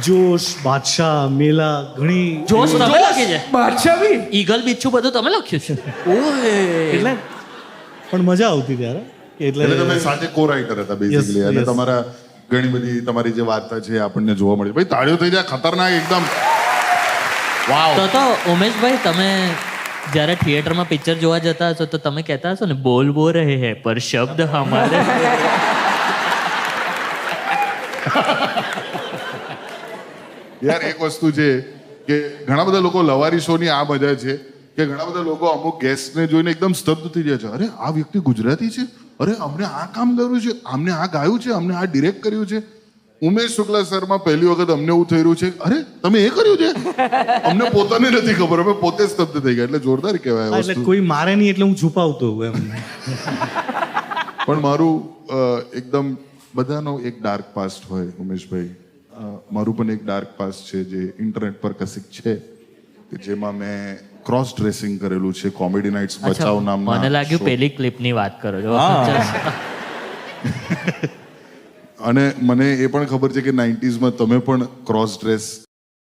જોશ, બાદશાહ, મેલા, ઘણી જોશ તમે લખી છે, બાદશાહ બી ઈગલ બિચ્છુ બધું તમે લખ્યું છે. ઓય એટલે પણ મજા આવતી ત્યારે એટલે તમે સાથે કો રાઇટર હતા બેઝિકલી Yes, અને yes. તમારા ઘણી બધી તમારી જે વાર્તા છે એ આપણને જોવા મળી. ભાઈ તાળીઓ થઈ જાય, ખતરનાક એકદમ. વાવ. તો ઉમેશભાઈ તમે જ્યારે થિયેટરમાં પિક્ચર જોવા જતા હશો તો તમે કહેતા હશો ને બોલ બો રહે હે પર શબ્દ હમારે. યાર એક વસ્તુ છે કે ઘણા બધા લોકો લવારી શોની આ મજા છે કે ઘણા બધા લોકો અમુક ગેસ્ટને જોઈને એકદમ સ્તબ્ધ થઈ જાય છે. અરે આ વ્યક્તિ ગુજરાતી છે, અરે અમને આ કામ કર્યું છે, અમને આ ગાયું છે, અમને આ ડિરેક્ટ કર્યું છે. ઉમેશ શુક્લા સરમાં પહેલી વખત અમને એવું થઈ રહ્યું છે, અરે તમે એ કર્યું છે, અમને પોતાને નથી ખબર, અમે પોતે સ્તબ્ધ થઈ ગયા. એટલે જોરદાર કહેવાય આ એટલે વસ્તુ. કોઈ મારે નહીં એટલે હું છુપાવતો હોઉં એમ. પણ મારું એકદમ બધાનો એક ડાર્ક પાસ્ટ હોય ઉમેશભાઈ. મારું પણ એક ડાર્ક પાસ્ટ છે જે ઇન્ટરનેટ પર કશીક છે કે જેમાં મેં ક્રોસ ડ્રેસિંગ કરેલું છે. કોમેડી નાઇટ્સ બચાવ નામના મને લાગ્યું show. પેલી ક્લિપની વાત કરો છો. અને મને એ પણ ખબર છે કે 90s માં તમે પણ ક્રોસ ડ્રેસ